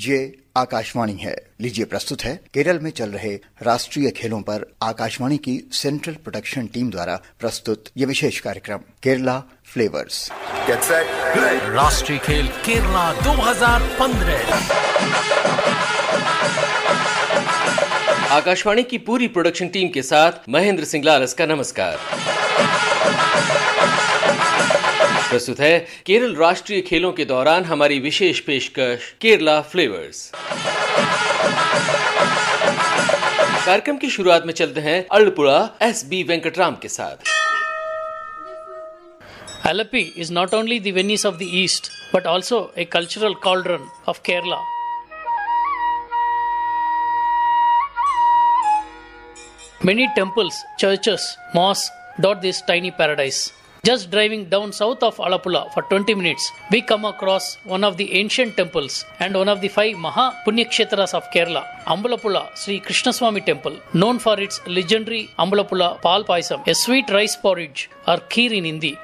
ये आकाशवाणी है। लीजिए प्रस्तुत है केरल में चल रहे राष्ट्रीय खेलों पर आकाशवाणी की सेंट्रल प्रोडक्शन टीम द्वारा प्रस्तुत ये विशेष कार्यक्रम केरला फ्लेवर्स। राष्ट्रीय खेल केरला 2015। आकाशवाणी की पूरी प्रोडक्शन टीम के साथ महेंद्र सिंह लालस का नमस्कार। प्रस्तुत है केरल राष्ट्रीय खेलों के दौरान हमारी विशेष पेशकश केरला फ्लेवर्स। कार्यक्रम की शुरुआत में चलते हैं अल्लपुड़ा एस.बी. वेंकटराम के साथ। Alleppey is not only the Venice of the East but also a cultural cauldron of Kerala. Many temples, churches, mosques dot this tiny paradise. Just driving down south of Alappuzha for 20 minutes, we come across one of the ancient temples and one of the 5 Maha Punyakshetras of Kerala, Ambalappuzha Sri Krishnaswamy Temple, known for its legendary Ambalappuzha Pal Payasam, a sweet rice porridge or kheer in Hindi.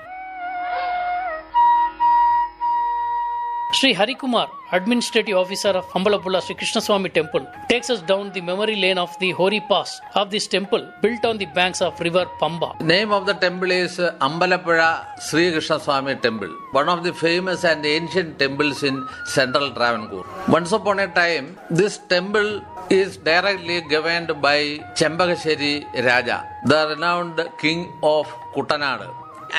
Sri Harikumar, Administrative Officer of Ambalappuzha Sri Krishnaswamy Temple, takes us down the memory lane of the hoary past of this temple built on the banks of river Pamba. The name of the temple is Ambalappuzha Sri Krishnaswamy Temple, one of the famous and ancient temples in central Travancore. Once upon a time, this temple is directly governed by Chembakasheri Raja, the renowned king of Kuttanad.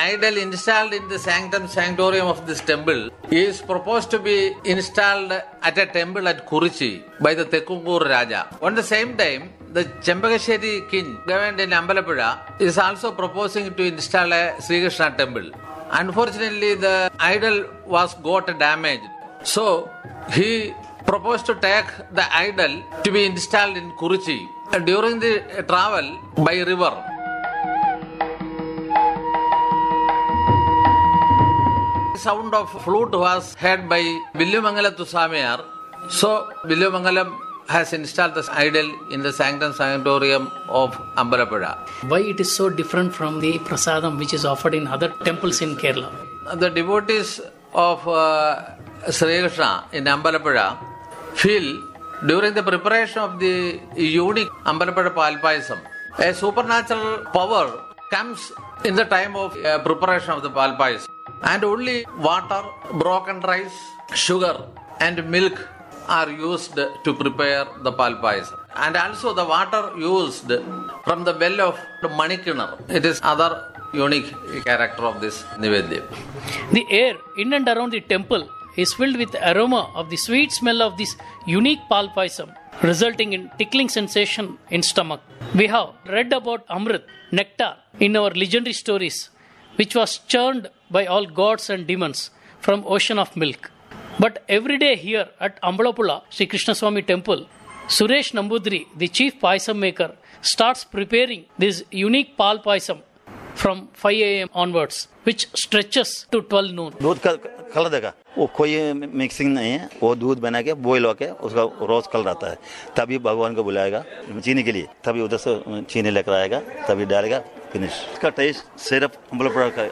Idol installed in the sanctorium of this temple is proposed to be installed at a temple at Kurichi by the Tekkungur Raja. On the same time, the Chembakasheri king governed in Ambalappuzha is also proposing to install a Sri Krishna temple. Unfortunately, the idol was got damaged. So, he proposed to take the idol to be installed in Kurichi during the travel by river. Sound of flute was heard by Villumangala Thusamiyar. So, Villumangalam has installed this idol in the sanctum sanctorium of Ambalappuzha. Why it is so different from the prasadam which is offered in other temples in Kerala? The devotees of Sri Krishna in Ambalappuzha feel during the preparation of the unique Ambalappuzha Pal Payasam, a supernatural power comes in the time of preparation of the Pal Payasam. And only water, broken rice, sugar and milk are used to prepare the Pal Payasam. And also the water used from the well of Manikinar. It is other unique character of this Nivedya. The air in and around the temple is filled with the aroma of the sweet smell of this unique Pal Payasam, resulting in tickling sensation in stomach. We have read about Amrit, nectar, in our legendary stories, which was churned by all gods and demons from ocean of milk. But every day here at Ambalappuzha Sri Krishnaswamy Temple, Suresh Nambudri, the chief Payasam maker, starts preparing this unique Pal Payasam from 5 a.m. onwards, which stretches to 12 noon. दूध का colour देगा, वो कोई mixing नहीं है, वो दूध बना के बॉईल होके उसका रोज कलर आता है, तभी भगवान को बुलाएगा चीनी के लिए, तभी उधर से चीनी लेकर आएगा, तभी डालेगा, फिनिश। इसका टेस्ट सिर्फ अम्बलापुरा का है।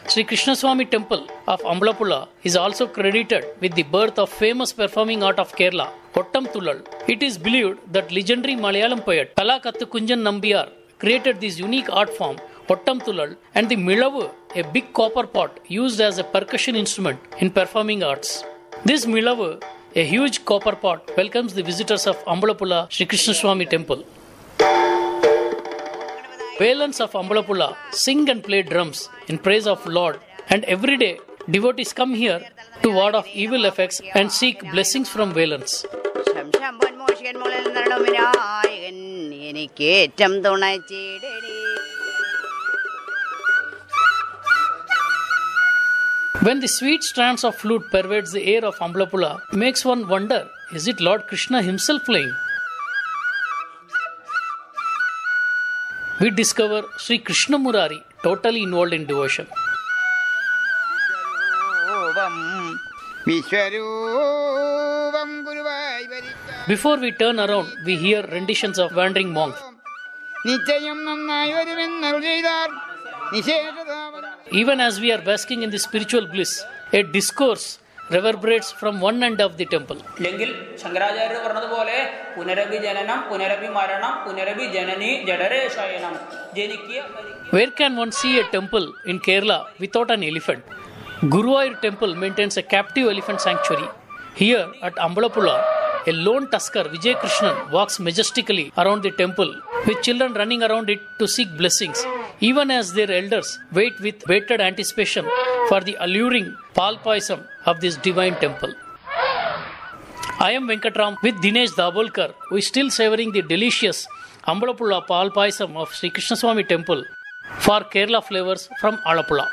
Sri Krishnaswamy Temple of Ambalappuzha is also credited with the birth of famous performing art of Kerala, Ottam Thullal. It is believed that legendary Malayalam poet Kalakattu Kunjan Nambiyar created this unique art form, Ottam Thullal, and the Milavu, a big copper pot used as a percussion instrument in performing arts. This Milavu, a huge copper pot, welcomes the visitors of Ambalappuzha Sri Krishnaswamy Temple. Valens of Ambalappuzha sing and play drums in praise of Lord, and every day devotees come here to ward off evil effects and seek blessings from Valens. When the sweet strains of flute pervades the air of Ambalappuzha, makes one wonder, is it Lord Krishna himself playing? We discover Sri Krishna Murari totally involved in devotion. Before we turn around, we hear renditions of wandering monks. Even as we are basking in the spiritual bliss, a discourse reverberates from one end of the temple. ലെങ്കിൽ ശങ്കരാചാര്യർ പറഞ്ഞതുപോലെ പുനരഭി ജനനം പുനരഭി മരണം പുനരഭി ജനനി ജഡരേ ശയനം ജനിക്കുക. Where can one see a temple in Kerala without an elephant? Guruvayur temple maintains a captive elephant sanctuary. Here at Ambalappuzha, a lone tusker, Vijay Krishnan, walks majestically around the temple with children running around it to seek blessings, even as their elders wait with bated anticipation for the alluring pal payasam of this divine temple. I am Venkatram with Dinesh Dabolkar, who is still savoring the delicious Ambalappuzha pal payasam of Sri Krishnaswamy temple for Kerala flavors from Alappuzha.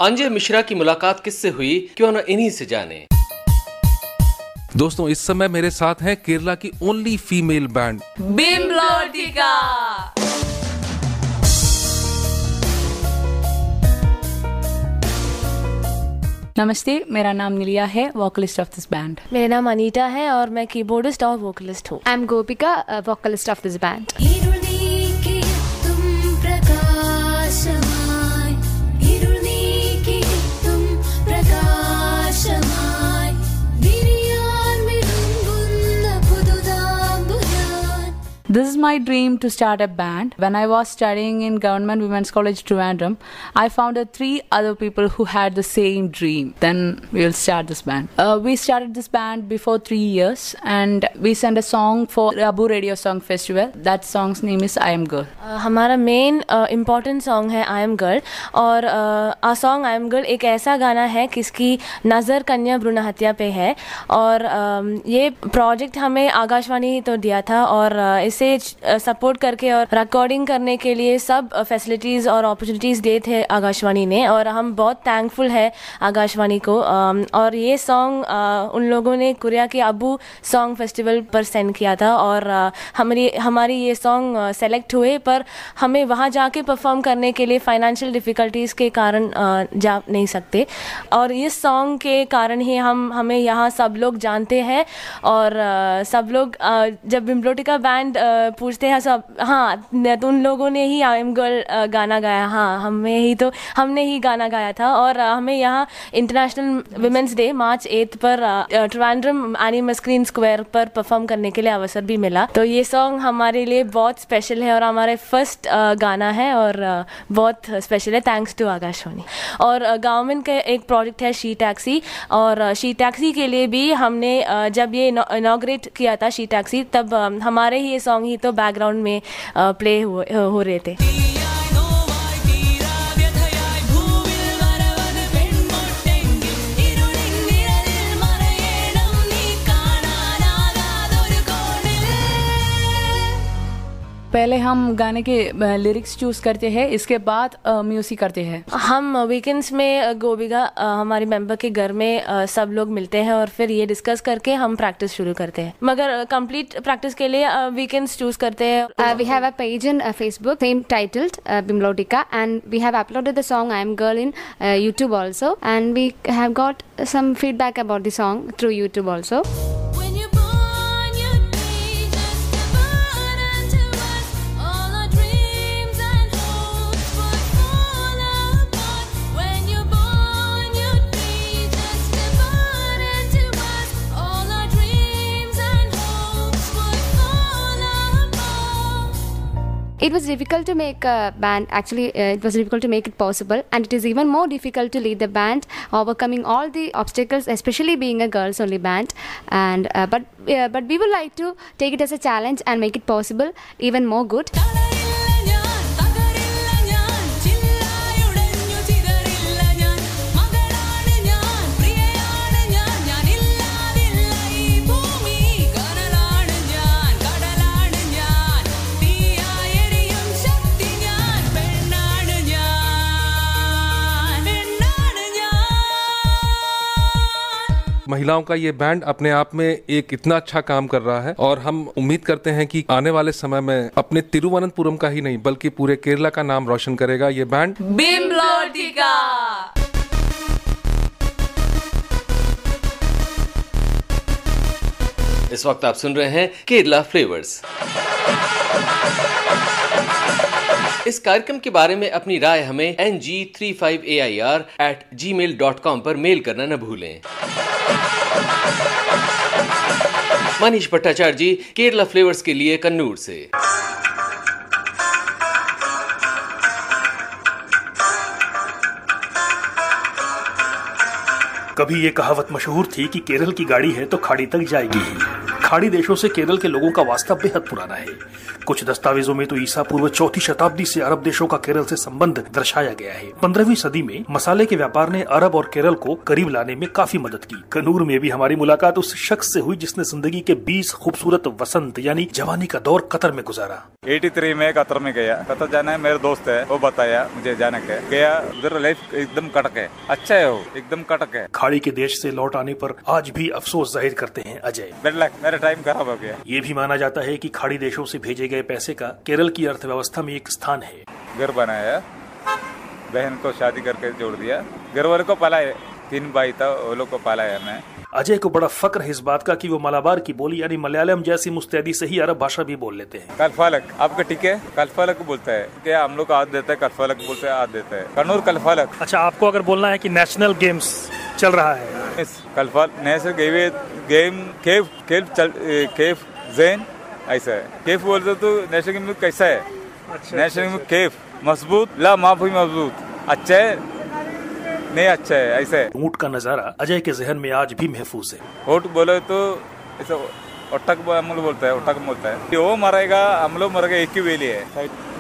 Anjay Mishra की मुलाकात किससे हुई, क्यों न इन्हीं से जाने। दोस्तों, इस समय मेरे साथ हैं केरला की ओनली फीमेल बैंड बिम्लोटिका। नमस्ते, मेरा नाम निलिया है, वोकलिस्ट ऑफ दिस बैंड। मेरा नाम अनीता है और मैं कीबोर्डिस्ट और वोकलिस्ट हूँ। I am Gopika, vocalist of this band. This is my dream to start a band. When I was studying in Government Women's College Trivandrum, I found 3 other people who had the same dream. Then we will start this band. We started this band before 3 years, and we sent a song for Abu Radio Song Festival. That song's name is I Am Girl. हमारा main important song है I am girl, और आ song I am girl एक ऐसा गाना है किसकी नज़र कन्या भ्रूण हत्या पे है, और ये प्रोजेक्ट हमें आकाशवाणी तो दिया था, और इसे सपोर्ट करके और रिकॉर्डिंग करने के लिए सब फैसिलिटीज़ और अपॉर्चुनिटीज़ दिए थे आकाशवाणी ने, और हम बहुत थैंकफुल है आकाशवाणी को। और ये सॉन्ग उन लोगों ने कोरिया के अबू सॉन्ग फेस्टिवल पर सेंड किया था, और हमारी ये सॉन्ग सेलेक्ट हुए, पर हमें वहाँ जाके परफॉर्म करने के लिए फाइनेंशियल डिफ़िकल्टीज़ के कारण जा नहीं सकते, और इस सॉन्ग के कारण ही हमें यहाँ सब लोग जानते हैं, और सब लोग जब बिम्लोटिका बैंड पूछते हैं सब, हाँ तो उन लोगों ने ही आई एम गर्ल गाना गाया, हाँ हमने ही गाना गाया था। और हमें यहाँ इंटरनेशनल वुमेंस डे मार्च 8 पर ट्रिवांड्रम एनिमल स्क्रीन स्क्वायर पर परफॉर्म करने के लिए अवसर भी मिला। तो ये सॉन्ग हमारे लिए बहुत स्पेशल है और हमारे फर्स्ट गाना है, और बहुत स्पेशल है, थैंक्स टू आकाशवाणी। और गवर्नमेंट का एक प्रोजेक्ट है शी टैक्सी, और शी टैक्सी के लिए भी हमने जब ये इनॉग्रेट किया था शी टैक्सी, तब हमारे ही ये सॉन्ग ही तो बैकग्राउंड में प्ले हो रहे थे। पहले हम गाने के लिरिक्स चूज करते हैं, इसके बाद म्यूजिक करते हैं। हम वीकेंड्स में गोबिका हमारे मेंबर के घर में सब लोग मिलते हैं और फिर ये डिस्कस करके हम प्रैक्टिस शुरू करते हैं, मगर कंप्लीट प्रैक्टिस के लिए वीकेंड्स चूज करते हैं। We have a page in Facebook, same titled Bimlotica, and we have uploaded the song I Am Girl in YouTube also, and we have got some feedback about the song through YouTube also. It was difficult to make a band. Actually, it was difficult to make it possible, and it is even more difficult to lead the band, overcoming all the obstacles, especially being a girls-only band. And but we would like to take it as a challenge and make it possible, even more good. महिलाओं का ये band अपने आप में एक इतना अच्छा काम कर रहा है, और हम उम्मीद करते हैं कि आने वाले समय में अपने तिरुवनंतपुरम का ही नहीं बल्कि पूरे केरला का नाम रोशन करेगा ये बैंड बिम्लोटिका। इस वक्त आप सुन रहे हैं केरला फ्लेवर्स। इस कार्यक्रम के बारे में अपनी राय हमें ng35air@gmail.com पर मेल करना न भूलें। मनीष भट्टाचार्य जी, केरला फ्लेवर्स के लिए कन्नूर से। कभी ये कहावत मशहूर थी कि केरल की गाड़ी है तो खाड़ी तक जाएगी ही। खाड़ी देशों से केरल के लोगों का वास्ता बेहद पुराना है। कुछ दस्तावेजों में तो ईसा पूर्व 4वीं शताब्दी से अरब देशों का केरल से संबंध दर्शाया गया है। 15वीं सदी में मसाले के व्यापार ने अरब और केरल को करीब लाने में काफी मदद की। कन्नूर में भी हमारी मुलाकात उस शख्स से हुई जिसने जिंदगी के 20 खूबसूरत वसंत यानी जवानी का दौर कतर में गुजारा। 83 में कतर में गया। कतर जाना है, मेरे दोस्त है, वो बताया मुझे जाने के गया। उधर लाइफ एकदम कटक है, अच्छा है, वो एकदम कटक है। खाड़ी के देश से लौट आने पर आज भी अफसोस जाहिर करते हैं अजय। मेरा टाइम खराब हो गया। ये भी माना जाता है कि खाड़ी देशों से भेजे गए पैसे का केरल की अर्थव्यवस्था में एक स्थान है। घर बनाया, बहन को शादी करके जोड़ दिया, घर वाले को पाला है, 3 भाई था, वो लोग को पाला है। मैं अजय को बड़ा फक्र है इस बात का कि वो मलाबार की बोली यानी मलयालम जैसी मुस्तैदी से ही अरब भाषा भी बोल लेते हैं। कलफालक आपका ठीक है? कलफालक बोलता है क्या? हम लोग का हाथ देता है, कलफालक बोलते हैं, हाथ देता है। कन्नूर कलफालक। अच्छा, आपको अगर बोलना है कि नेशनल गेम्स चल रहा है, नेशनल गेम केफ जैन ऐसा है। केफ बोलते तो नेशनल गेम कैसा है? नेशनल गेम केफ मजबूत ला माफी मजबूत, अच्छा है नहीं अच्छा है, ऐसा है। ऊंट का नजारा अजय के जहन में आज भी महफूज है। ऊंट बोले तो ऐसा ओटक हम लोग बोलता है, ओटक बोलता है। वो मरेगा, हम लोग मरेगा, एक ही वेली है।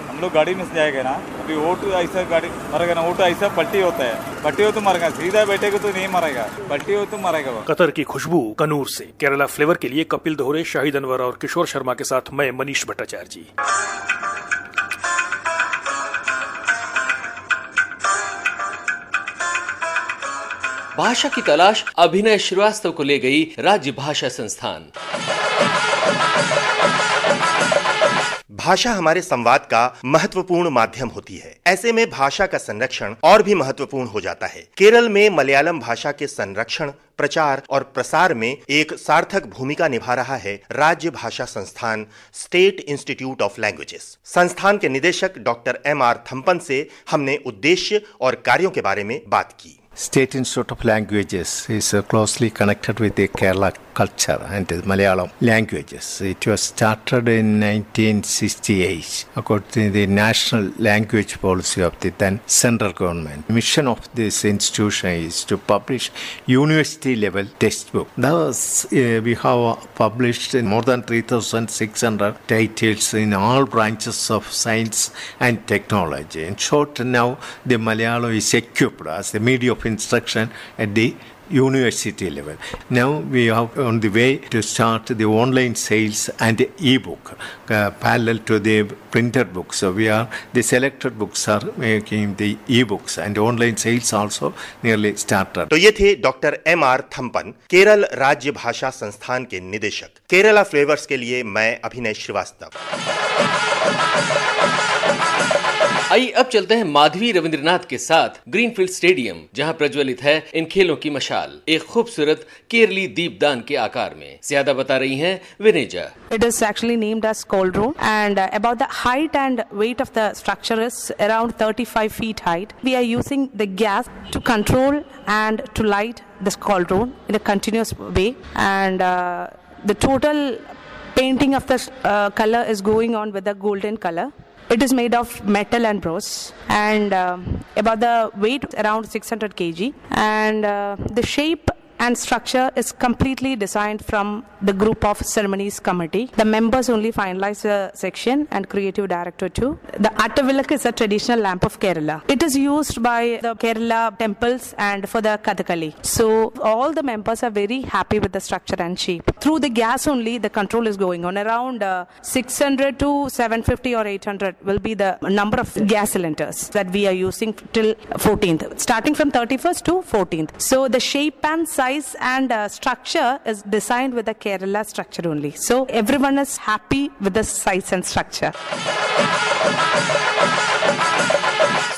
हम लोग गाड़ी में से जाएगा ना, अभी ऊंट ऐसा गाड़ी मरेगा ना, ऊंट ऐसा पलटी होता है, पलटी हो तो मरेगा, सीधा बैठेगा तो नहीं मरेगा, पलटी हो तो मरेगा। कतर की खुशबू कन्नूर से। केरला फ्लेवर के लिए कपिल दोहरे, शाहिद अनवर और किशोर शर्मा के साथ मैं मनीष भट्टाचार्य जी। भाषा की तलाश अभिनय श्रीवास्तव को ले गई राज्य भाषा संस्थान। भाषा हमारे संवाद का महत्वपूर्ण माध्यम होती है। ऐसे में भाषा का संरक्षण और भी महत्वपूर्ण हो जाता है। केरल में मलयालम भाषा के संरक्षण, प्रचार और प्रसार में एक सार्थक भूमिका निभा रहा है राज्य भाषा संस्थान स्टेट इंस्टीट्यूट ऑफ लैंग्वेजेस। संस्थान के निदेशक डॉक्टर M.R. थम्पन से हमने उद्देश्य और कार्यों के बारे में बात की। State Institute of Languages is closely connected with the Kerala culture and the Malayalam languages. It was started in 1968 according to the national language policy of the then central government. The mission of this institution is to publish university level textbook. Thus, we have published more than 3,600 titles in all branches of science and technology. In short, now the Malayalam is equipped as the medium of instruction at the university level. Now we are on the way to start the online sales and the e-book parallel to the printed books. So the selected books are making the e-books and online sales also nearly started. तो ये थे doctor M.R. थम्पन, Kerala राज्य भाषा संस्थान के निदेशक। Kerala flavours के लिए मैं अभिनय श्रीवास्तव। आइए अब चलते हैं माधवी रविंद्रनाथ के साथ ग्रीनफील्ड स्टेडियम, जहां प्रज्वलित है इन खेलों की मशाल एक खूबसूरत केरली दीपदान के आकार में। ज्यादा बता रही हैं विनेजा। It is actually named as cauldron, and about the height and weight of the structure is around 35 feet height. We are using the gas to control and to light this cauldron in a continuous way, and the total painting of the color is going on with the golden color. It is made of metal and bronze, and about the weight around 600 kg, and the shape and structure is completely designed from the group of ceremonies committee. The members only finalize the section and creative director too. The Attavilak is a traditional lamp of Kerala. It is used by the Kerala temples and for the Kathakali. So all the members are very happy with the structure and shape. Through the gas only the control is going on. Around 600 to 750 or 800 will be the number of gas cylinders that we are using till 14th. Starting from 31st to 14th. So the shape and size and structure is designed with the Kerala structure only. So everyone is happy with the size and structure.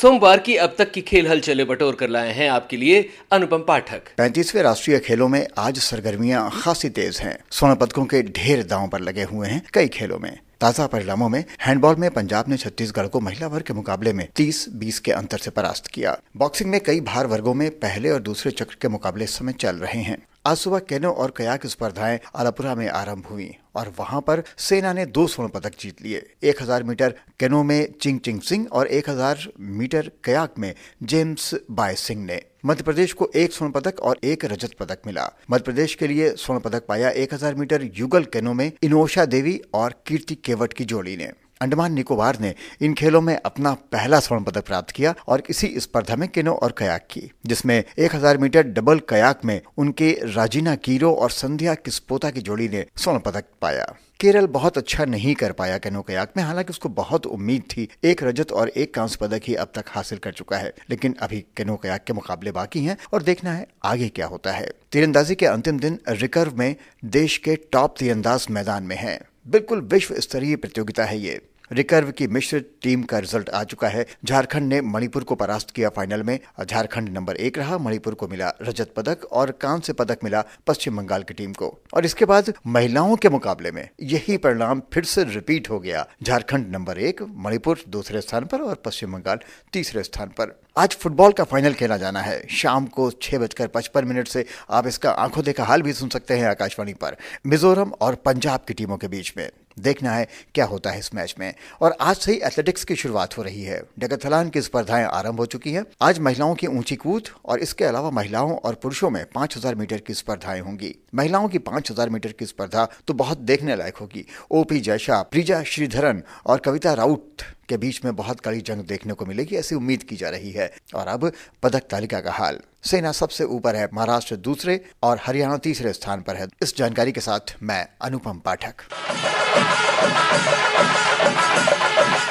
सोमवार की अब तक की खेल हलचले बटोर कर लाए हैं आपके लिए अनुपम पाठक। 35वें राष्ट्रीय खेलों में आज सरगर्मियां खासी तेज हैं। स्वर्ण पदकों के ढेर दांव पर लगे हुए हैं कई खेलों में। ताजा परिणामों में हैंडबॉल में पंजाब ने छत्तीसगढ़ को महिला वर्ग के मुकाबले में 30-20 के अंतर से परास्त किया। बॉक्सिंग में कई भार वर्गों में पहले और दूसरे चक्र के मुकाबले इस समय चल रहे हैं। आज सुबह कैनो और कयाक स्पर्धाएं आलापुरा में आरंभ हुई और वहां पर सेना ने 2 स्वर्ण पदक जीत लिए। 1000 मीटर कैनो में चिंग सिंह और 1000 मीटर कयाक में जेम्स बाय सिंह ने। मध्य प्रदेश को 1 स्वर्ण पदक और 1 रजत पदक मिला। मध्य प्रदेश के लिए स्वर्ण पदक पाया 1000 मीटर युगल कैनो में इनोशा देवी और कीर्ति केवट की जोड़ी ने। अंडमान निकोबार ने इन खेलों में अपना पहला स्वर्ण पदक प्राप्त किया और इसी स्पर्धा में कैनो और कयाक की, जिसमें 1000 मीटर डबल कयाक में उनके राजीना कीरो और संध्या किस्पोता की जोड़ी ने स्वर्ण पदक पाया। केरल बहुत अच्छा नहीं कर पाया कैनो कयाक में, हालांकि उसको बहुत उम्मीद थी। 1 रजत और 1 कांस्य पदक ही अब तक हासिल कर चुका है, लेकिन अभी कैनो कयाक के मुकाबले बाकी हैं और देखना है आगे क्या होता है। तीरंदाजी के अंतिम दिन रिकर्व में देश के टॉप तीरंदाज मैदान में हैं। बिल्कुल विश्व स्तरीय प्रतियोगिता है ये। रिकर्व की मिश्र टीम का रिजल्ट आ चुका है। झारखंड ने मणिपुर को परास्त किया फाइनल में। झारखंड नंबर 1 रहा। मणिपुर को मिला रजत पदक और कांस्य पदक मिला पश्चिम बंगाल की टीम को। और इसके बाद महिलाओं के मुकाबले में यही परिणाम फिर से रिपीट हो गया। झारखंड नंबर 1, मणिपुर दूसरे स्थान पर और पश्चिम बंगाल तीसरे स्थान पर। आज फुटबॉल का फाइनल खेला जाना है शाम को 6:55 से। आप इसका आंखों देखा हाल भी सुन सकते हैं आकाशवाणी पर। मिजोरम और पंजाब की टीमों के बीच में देखना है क्या होता है इस मैच में। और आज से ही एथलेटिक्स की शुरुआत हो रही है। डेकाथलॉन की स्पर्धाएं आरंभ हो चुकी हैं। आज महिलाओं की ऊंची कूद और इसके अलावा महिलाओं और पुरुषों में 5000 मीटर की स्पर्धाएं होंगी। महिलाओं की 5000 मीटर की स्पर्धा तो बहुत देखने लायक होगी। ओपी जैशा, प्रिजा श्रीधरन और कविता राउत के बीच में बहुत कड़ी जंग देखने को मिलेगी, ऐसी उम्मीद की जा रही है। और अब पदक तालिका का हाल। सेना सबसे ऊपर है, महाराष्ट्र दूसरे और हरियाणा तीसरे स्थान पर है। इस जानकारी के साथ मैं अनुपम पाठक।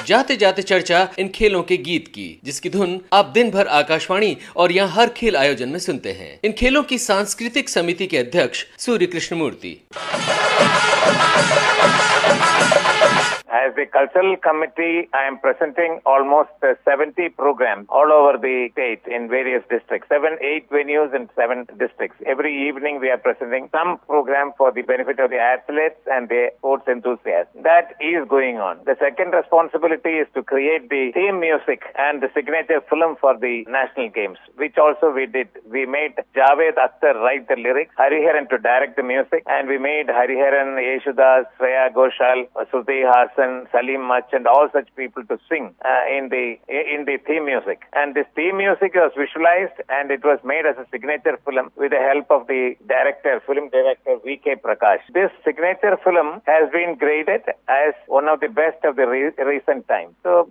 जाते जाते चर्चा इन खेलों के गीत की, जिसकी धुन आप दिन भर आकाशवाणी और यहाँ हर खेल आयोजन में सुनते हैं। इन खेलों की सांस्कृतिक समिति के अध्यक्ष सूर्य Krishnamurthy. As the cultural committee, I am presenting almost 70 programs all over the state in various districts, 8 venues in 7 districts. Every evening we are presenting some program for the benefit of the athletes and the sports enthusiasts. That is going on. The second responsibility is to create the theme music and the signature film for the national games, which also we did. We made Javed Akhtar write the lyrics, Hariharan to direct the music, and we made Hariharan, Yeshudas, Shreya Ghoshal, Shruti Hassan, Salim Mach and all such people to sing in the theme music. And this theme music was visualized and it was made as a signature film with the help of the film director V.K. Prakash. This signature film has been graded as one of the best of the recent time. So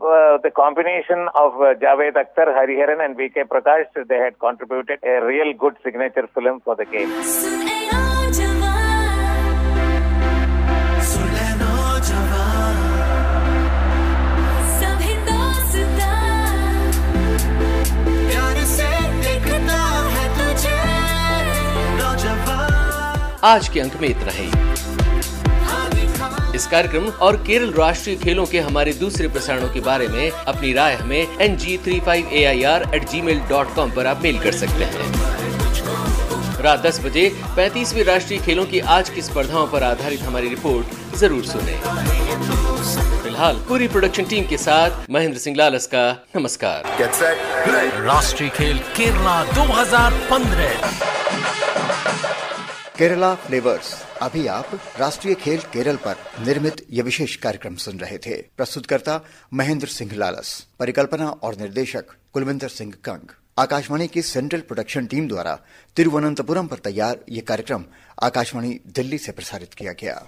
the combination of Javed Akhtar, Hariharan and V.K. Prakash, they had contributed a real good signature film for the game. आज के अंक में इतना ही। इस कार्यक्रम और केरल राष्ट्रीय खेलों के हमारे दूसरे प्रसारणों के बारे में अपनी राय हमें ng35air@gmail.com पर आप मेल कर सकते हैं। रात 10 बजे 35वीं राष्ट्रीय खेलों की आज की स्पर्धाओं पर आधारित हमारी रिपोर्ट जरूर सुनें। फिलहाल पूरी प्रोडक्शन टीम के साथ महेंद्र सिंह लालस का नमस्कार। राष्ट्रीय खेल केरला 2015। केरला फ्लेवर्स। अभी आप राष्ट्रीय खेल केरल पर निर्मित यह विशेष कार्यक्रम सुन रहे थे। प्रस्तुतकर्ता महेंद्र सिंह लालस, परिकल्पना और निर्देशक कुलविंदर सिंह कंग। आकाशवाणी की सेंट्रल प्रोडक्शन टीम द्वारा तिरुवनंतपुरम पर तैयार यह कार्यक्रम आकाशवाणी दिल्ली से प्रसारित किया गया।